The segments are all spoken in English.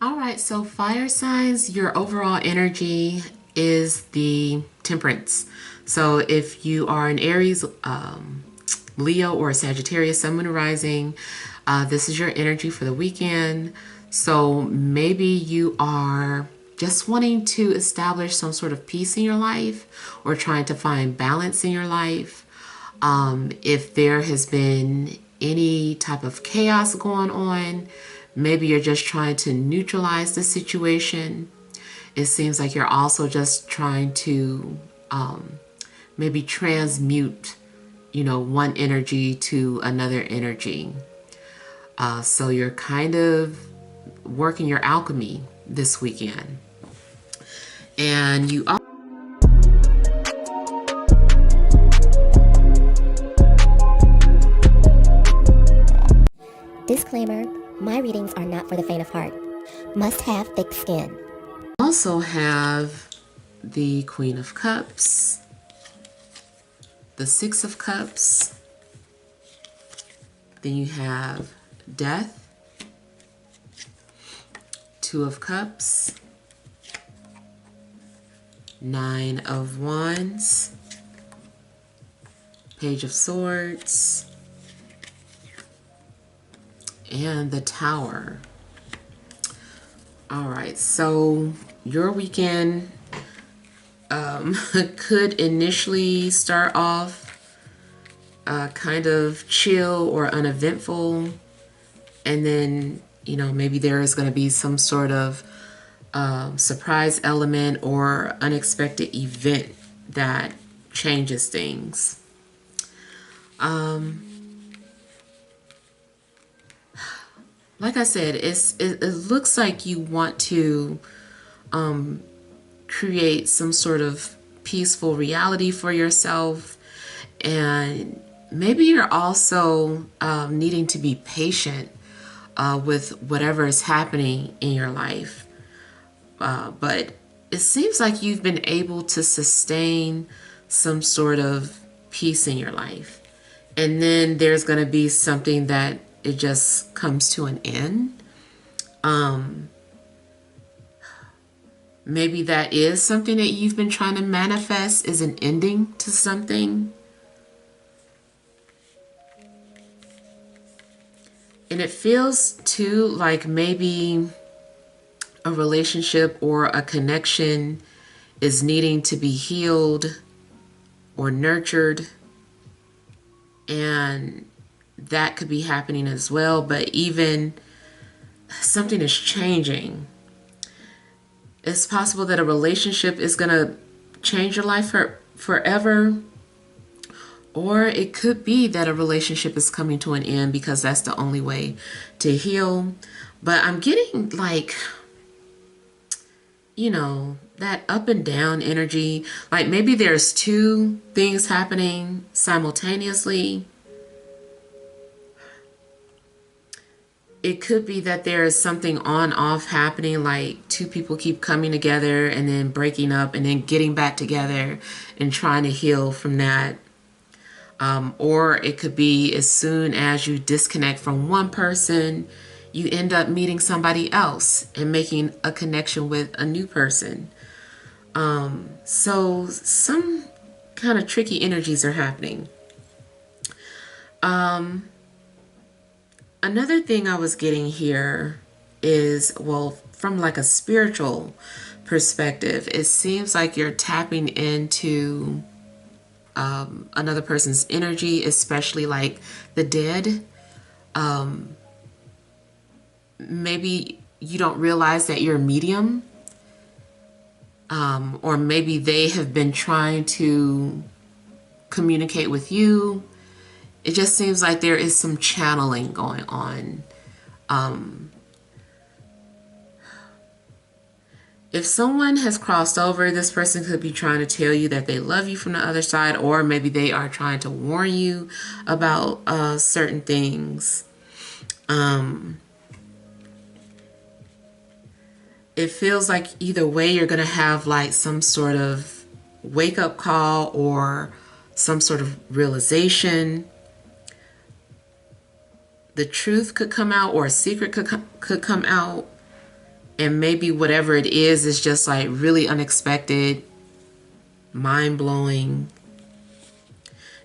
All right, so fire signs, your overall energy is the Temperance. So if you are an Aries, Leo, or a Sagittarius, Sun, Moon, or Rising, this is your energy for the weekend. So maybe you are just wanting to establish some sort of peace in your life or trying to find balance in your life. If there has been any type of chaos going on, maybe you're just trying to neutralize the situation. It seems like you're also just trying to maybe transmute, one energy to another energy. So you're kind of working your alchemy this weekend. And you also Disclaimer, my readings are not for the faint of heart. Must have thick skin. also have the Queen of Cups, the Six of Cups, then you have Death, Two of Cups, Nine of Wands, Page of Swords, and the Tower. All right, so your weekend could initially start off kind of chill or uneventful, and then maybe there is going to be some sort of surprise element or unexpected event that changes things. Like I said, it looks like you want to create some sort of peaceful reality for yourself, and maybe you're also needing to be patient with whatever is happening in your life. But it seems like you've been able to sustain some sort of peace in your life. And then there's going to be something that it just comes to an end. Maybe that is something that you've been trying to manifest, is an ending to something. And it feels too like maybe a relationship or a connection is needing to be healed or nurtured, and that could be happening as well. But even something is changing. It's possible that a relationship is going to change your life forever, or it could be that a relationship is coming to an end because that's the only way to heal. But I'm getting like, that up and down energy. Like maybe there's two things happening simultaneously. It could be that there is something on-off happening, like two people keep coming together and then breaking up and then getting back together and trying to heal from that. Or it could be as soon as you disconnect from one person, you end up meeting somebody else and making a connection with a new person. So some kind of tricky energies are happening. Another thing I was getting here is, well, from like a spiritual perspective, it seems like you're tapping into another person's energy, especially like the dead. Maybe you don't realize that you're a medium, or maybe they have been trying to communicate with you. It just seems like there is some channeling going on. If someone has crossed over, this person could be trying to tell you that they love you from the other side, or maybe they are trying to warn you about certain things. It feels like either way you're going to have like some sort of wake-up call or some sort of realization. The truth could come out, or a secret could come out. And maybe whatever it is just like really unexpected, mind-blowing.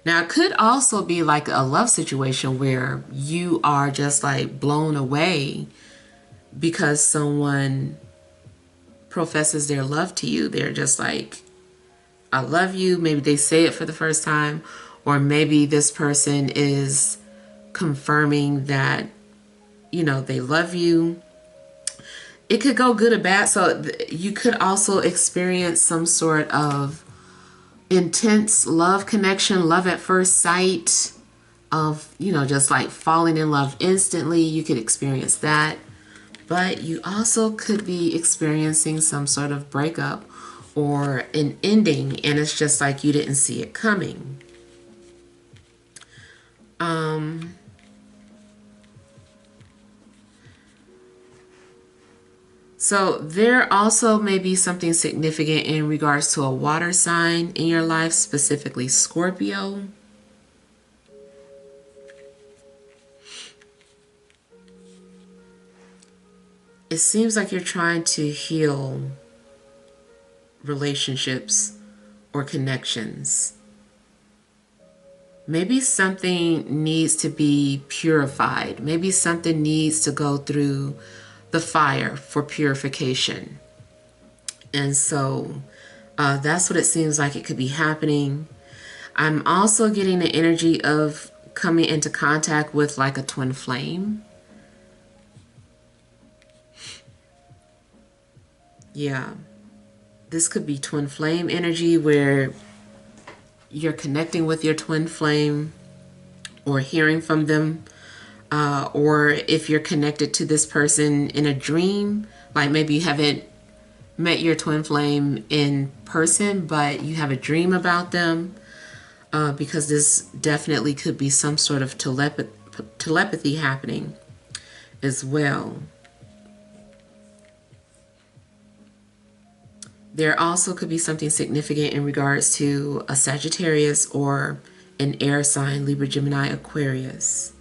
Now, it could also be like a love situation where you are just like blown away because someone professes their love to you. They're just like, I love you. Maybe they say it for the first time, or maybe this person is confirming that, you know, they love you. It could go good or bad. So you could also experience some sort of intense love connection, love at first sight, of, you know, just like falling in love instantly. You could experience that. But you also could be experiencing some sort of breakup or an ending, and it's just like you didn't see it coming. So there also may be something significant in regards to a water sign in your life, specifically Scorpio. It seems like you're trying to heal relationships or connections. Maybe something needs to be purified. Maybe something needs to go through the fire for purification. And so that's what it seems like it could be happening. I'm also getting the energy of coming into contact with like a twin flame. Yeah. This could be twin flame energy where you're connecting with your twin flame or hearing from them. Or if you're connected to this person in a dream, like maybe you haven't met your twin flame in person, but you have a dream about them, because this definitely could be some sort of telepathy happening as well. There also could be something significant in regards to a Sagittarius or an air sign, Libra, Gemini, Aquarius.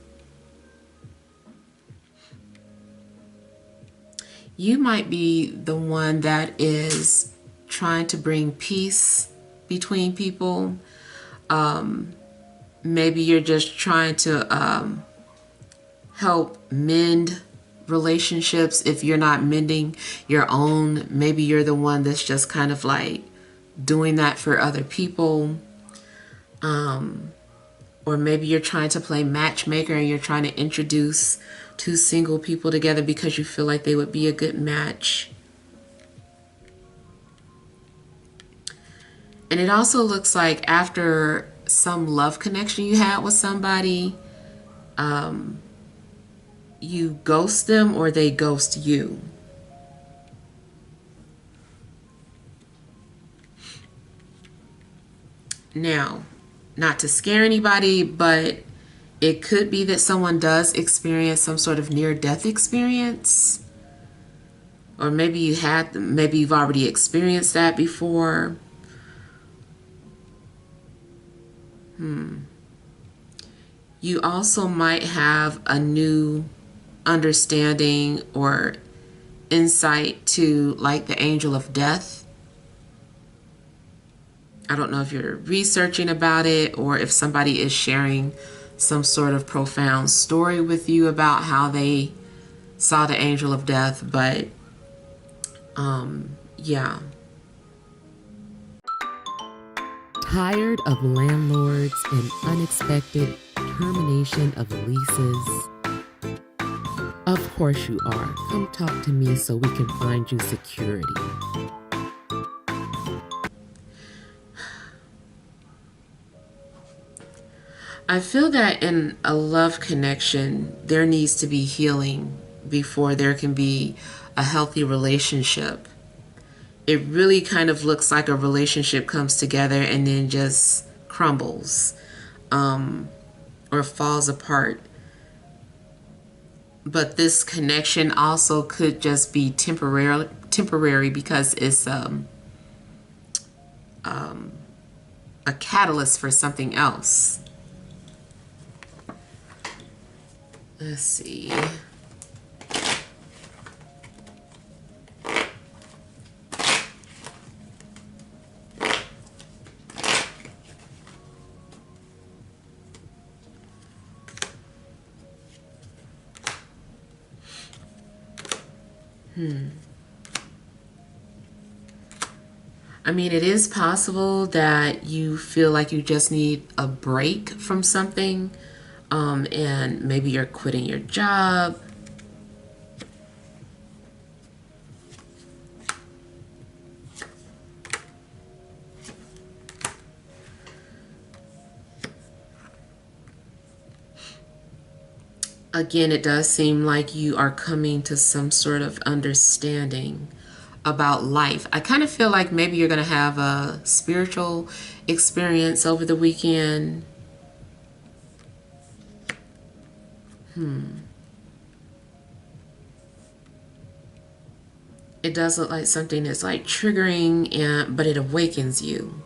You might be the one that is trying to bring peace between people. Maybe you're just trying to help mend relationships. If you're not mending your own, maybe you're the one that's just kind of like doing that for other people. Or maybe you're trying to play matchmaker and you're trying to introduce two single people together because you feel like they would be a good match. And it also looks like after some love connection you had with somebody, you ghost them or they ghost you. Now, not to scare anybody, but it could be that someone does experience some sort of near-death experience. Or maybe you've already experienced that before. You also might have a new understanding or insight to like the angel of death. I don't know if you're researching about it or if somebody is sharing some sort of profound story with you about how they saw the angel of death, but yeah. Tired of landlords and unexpected termination of leases? Of course you are. Come talk to me so we can find you security. I feel that in a love connection, there needs to be healing before there can be a healthy relationship. It really kind of looks like a relationship comes together and then just crumbles, or falls apart. But this connection also could just be temporary because it's a catalyst for something else. Let's see. I mean, it is possible that you feel like you just need a break from something, and maybe you're quitting your job. Again, it does seem like you are coming to some sort of understanding about life. I kind of feel like maybe you're going to have a spiritual experience over the weekend. It does look like something is like triggering, but it awakens you.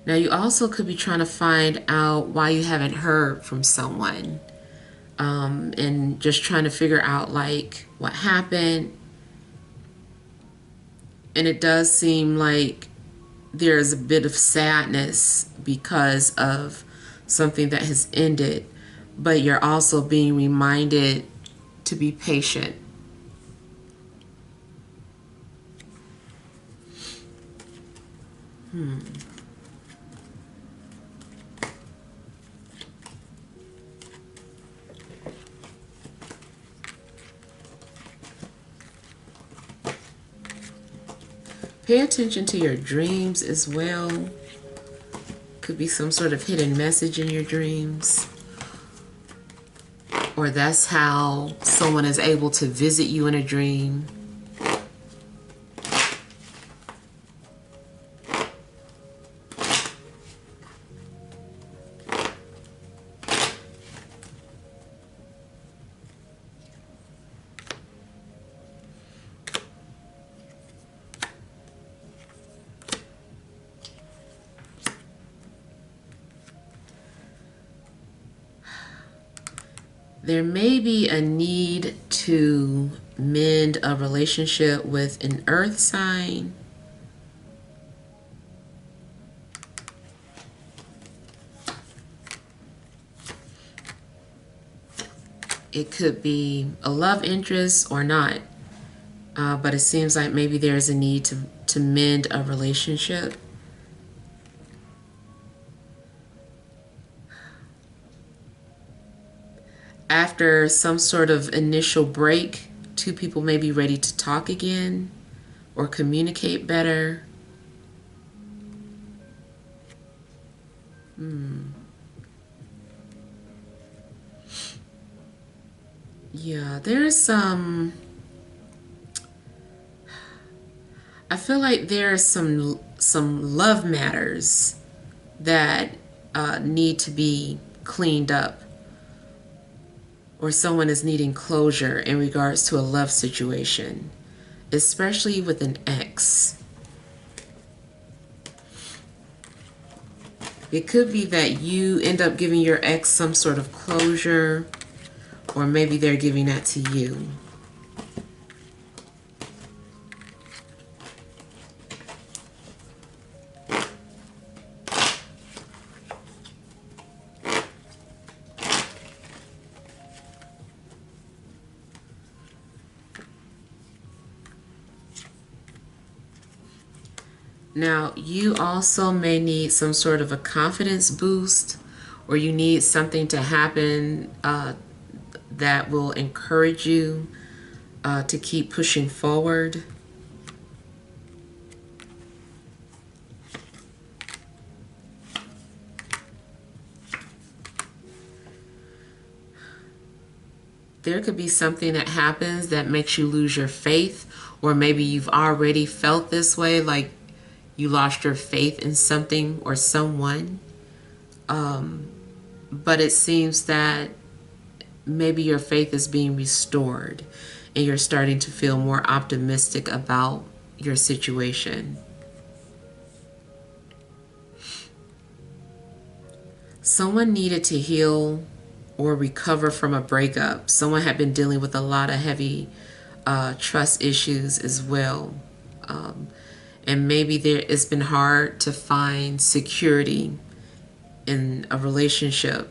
Now, you also could be trying to find out why you haven't heard from someone, and just trying to figure out like what happened. And it does seem like there's a bit of sadness because of something that has ended, but you're also being reminded to be patient. Pay attention to your dreams as well. Could be some sort of hidden message in your dreams. Or that's how someone is able to visit you in a dream. There may be a need to mend a relationship with an earth sign. It could be a love interest or not, but it seems like maybe there's a need to mend a relationship. After some sort of initial break, two people may be ready to talk again or communicate better. Yeah, there's some... I feel like there's some love matters that need to be cleaned up, or someone is needing closure in regards to a love situation, especially with an ex. It could be that you end up giving your ex some sort of closure, or maybe they're giving that to you. Now, you also may need some sort of a confidence boost, or you need something to happen that will encourage you to keep pushing forward. There could be something that happens that makes you lose your faith, or maybe you've already felt this way, like you lost your faith in something or someone. But it seems that maybe your faith is being restored and you're starting to feel more optimistic about your situation. Someone needed to heal or recover from a breakup. Someone had been dealing with a lot of heavy trust issues as well. And maybe it's been hard to find security in a relationship.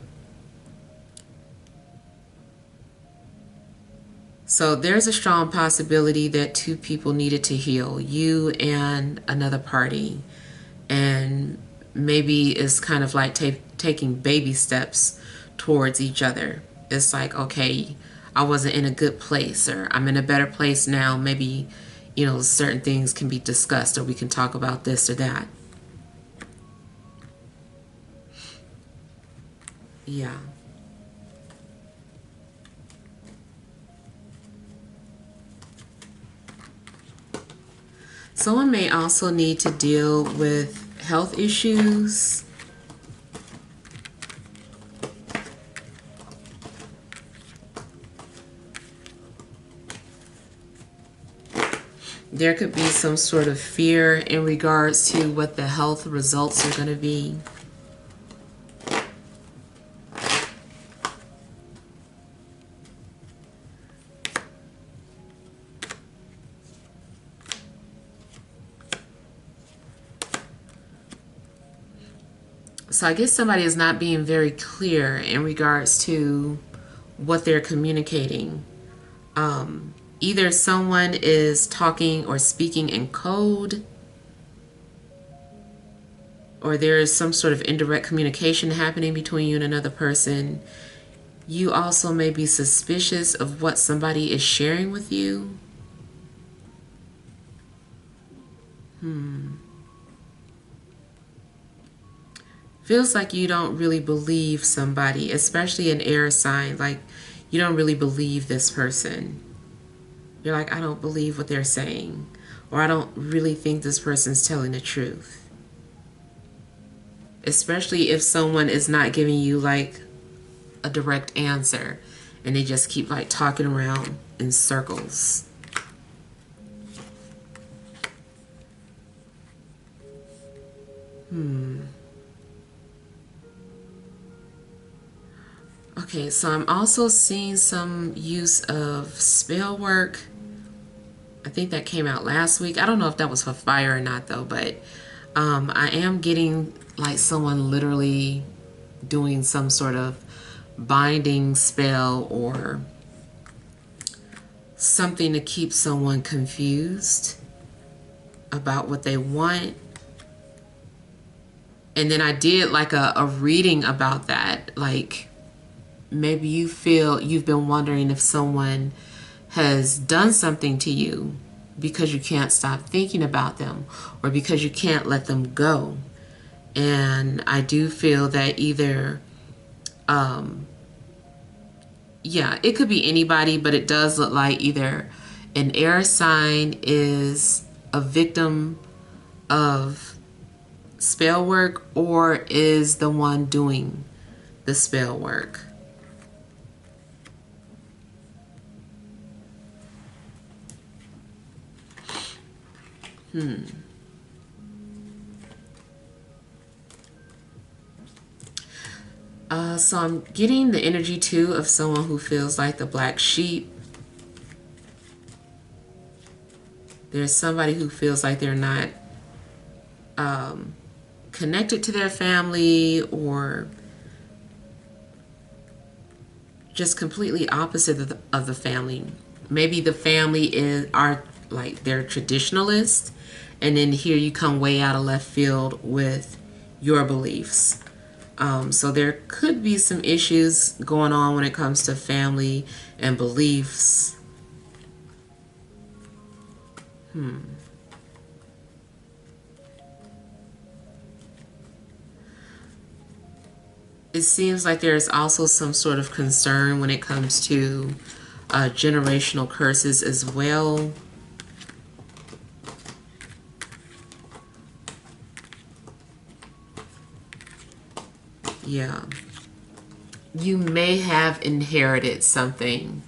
So there's a strong possibility that two people needed to heal, you and another party. And maybe it's kind of like taking baby steps towards each other. It's like, okay, I wasn't in a good place, or I'm in a better place now. Maybe, certain things can be discussed, or we can talk about this or that. Yeah. Someone may also need to deal with health issues. There could be some sort of fear in regards to what the health results are going to be. So I guess somebody is not being very clear in regards to what they're communicating. Either someone is talking or speaking in code, or there is some sort of indirect communication happening between you and another person. You also may be suspicious of what somebody is sharing with you. Feels like you don't really believe somebody, especially an air sign. Like, you don't really believe this person. You're like, I don't believe what they're saying, or I don't really think this person's telling the truth. Especially if someone is not giving you like a direct answer and they just keep like talking around in circles. Okay, so I'm also seeing some use of Spellwork. I think that came out last week. I don't know if that was for fire or not though, but I am getting like someone literally doing some sort of binding spell or something to keep someone confused about what they want. And then I did like a reading about that. Like, maybe you feel you've been wondering if someone has done something to you because you can't stop thinking about them, or because you can't let them go. And I do feel that either, yeah, it could be anybody, but it does look like either an air sign is a victim of spell work or is the one doing the spell work. So I'm getting the energy too of someone who feels like the black sheep. There's somebody who feels like they're not connected to their family, or just completely opposite of the family. Maybe the family are like they're traditionalist, and then here you come way out of left field with your beliefs. So there could be some issues going on when it comes to family and beliefs. It seems like there's also some sort of concern when it comes to generational curses as well. Yeah. You may have inherited something.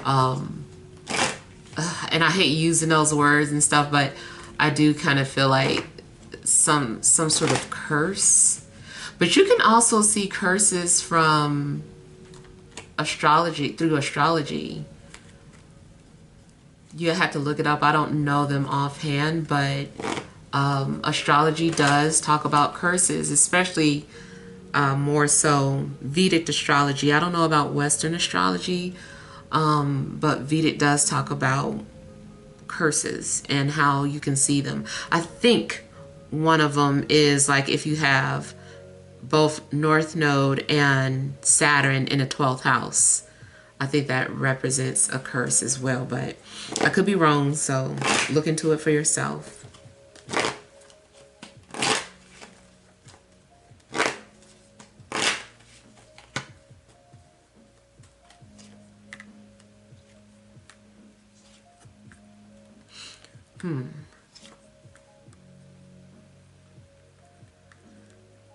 And I hate using those words and stuff, but I do kind of feel like some sort of curse. But you can also see curses from astrology, through astrology. You have to look it up. I don't know them offhand, but astrology does talk about curses, especially more so Vedic astrology. I don't know about Western astrology, But Vedic does talk about curses and how you can see them. I think one of them is like if you have both North Node and Saturn in a 12th house. I think that represents a curse as well, but I could be wrong, so look into it for yourself.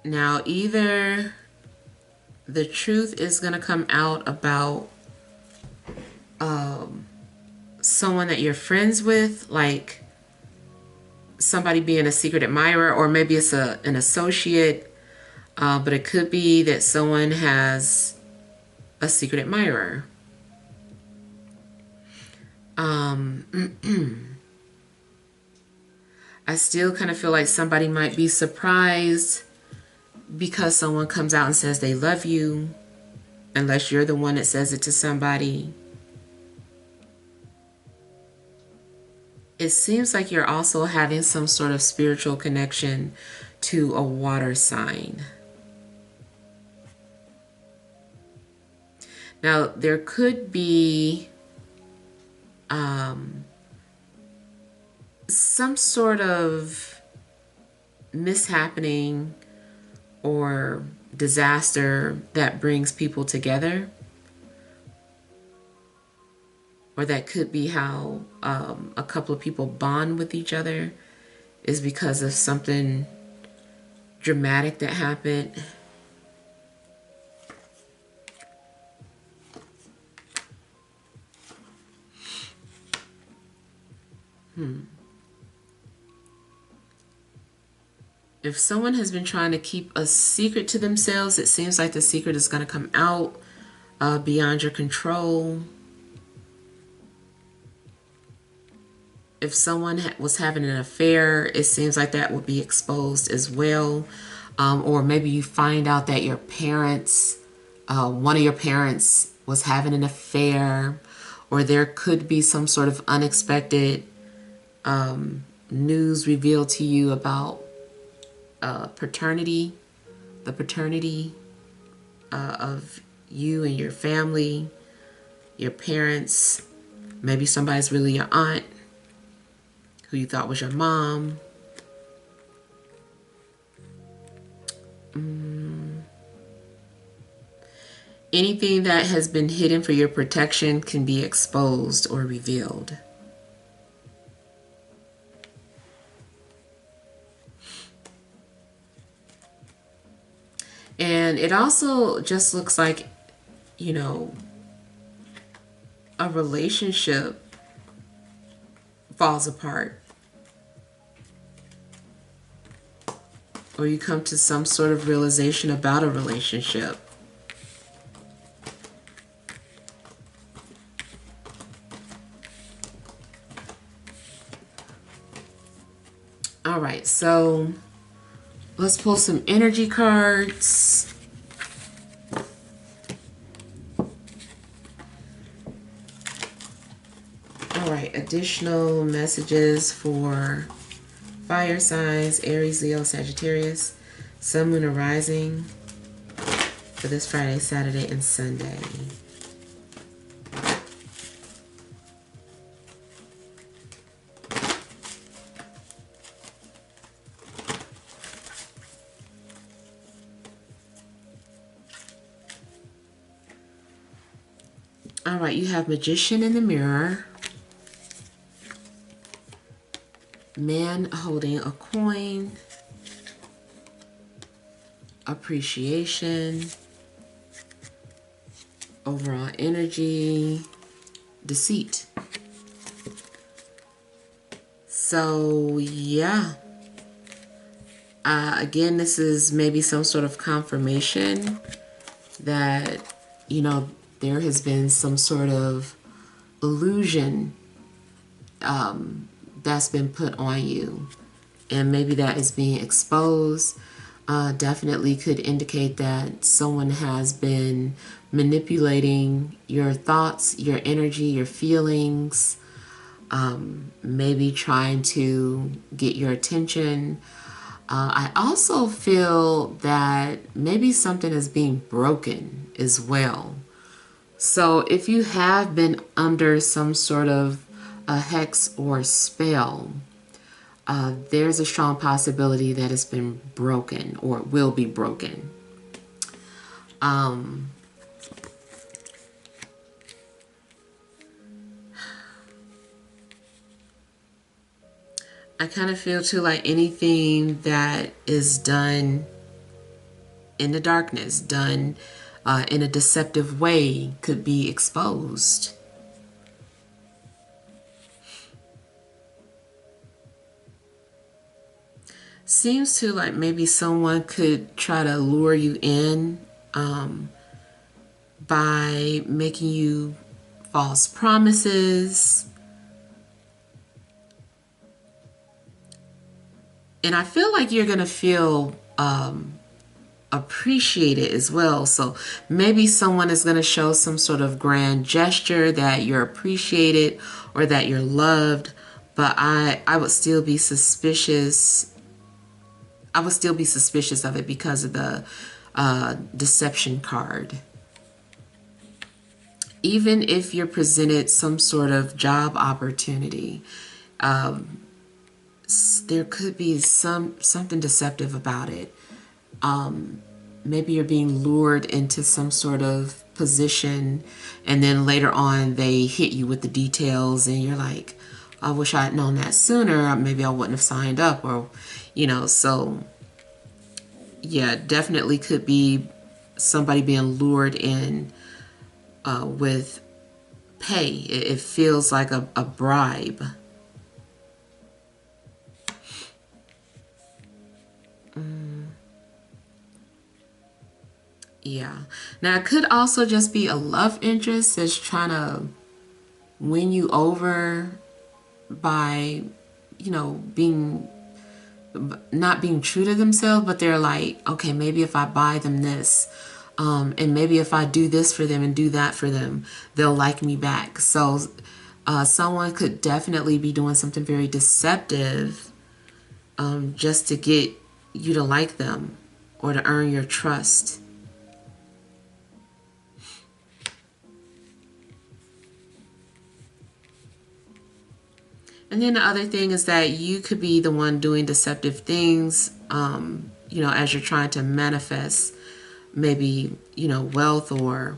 Now, either the truth is going to come out about someone that you're friends with, like somebody being a secret admirer, or maybe it's an associate, but it could be that someone has a secret admirer. I still kind of feel like somebody might be surprised because someone comes out and says they love you, unless you're the one that says it to somebody. It seems like you're also having some sort of spiritual connection to a water sign. Now, there could be some sort of mishappening or disaster that brings people together. Or that could be how a couple of people bond with each other, is because of something dramatic that happened. If someone has been trying to keep a secret to themselves, it seems like the secret is going to come out beyond your control. If someone was having an affair, it seems like that would be exposed as well. Or maybe you find out that your parents, one of your parents was having an affair, or there could be some sort of unexpected news revealed to you about paternity, the paternity of you and your family, your parents. Maybe somebody's really your aunt, who you thought was your mom. Anything that has been hidden for your protection can be exposed or revealed. And it also just looks like, you know, a relationship falls apart. Or you come to some sort of realization about a relationship. All right, so let's pull some energy cards. All right, additional messages for fire signs, Aries, Leo, Sagittarius, Sun, Moon, and Rising for this Friday, Saturday, and Sunday. All right, you have Magician in the Mirror, Man holding a coin, Appreciation, Overall energy, Deceit. So, yeah. Again, this is maybe some sort of confirmation that, you know, there has been some sort of illusion that's been put on you, and maybe that is being exposed. definitely could indicate that someone has been manipulating your thoughts, your energy, your feelings, maybe trying to get your attention. I also feel that maybe something is being broken as well. So if you have been under some sort of a hex or spell, there's a strong possibility that it's been broken or will be broken. I kind of feel too like anything that is done in the darkness, done in a deceptive way, could be exposed. Seems to like maybe someone could try to lure you in by making you false promises. And I feel like you're going to feel appreciated as well. So maybe someone is going to show some sort of grand gesture that you're appreciated or that you're loved. But I would still be suspicious. I would still be suspicious of it because of the deception card. Even if you're presented some sort of job opportunity, there could be something deceptive about it. Maybe you're being lured into some sort of position, and then later on they hit you with the details, and you're like, I wish I had known that sooner. Maybe I wouldn't have signed up, or, you know, so yeah, definitely could be somebody being lured in with pay. It feels like a bribe. Yeah. Now, it could also just be a love interest that's trying to win you over by, you know, not being true to themselves, but they're like, okay, maybe if I buy them this, and maybe if I do this for them and do that for them, they'll like me back. So someone could definitely be doing something very deceptive just to get you to like them or to earn your trust. And then the other thing is that you could be the one doing deceptive things, you know, as you're trying to manifest maybe, you know, wealth or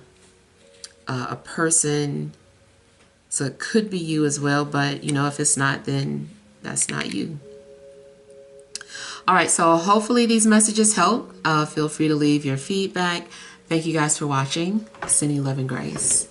a person. So it could be you as well, but, you know, if it's not, then that's not you. All right, so hopefully these messages help. Feel free to leave your feedback. Thank you guys for watching. Sending love and grace.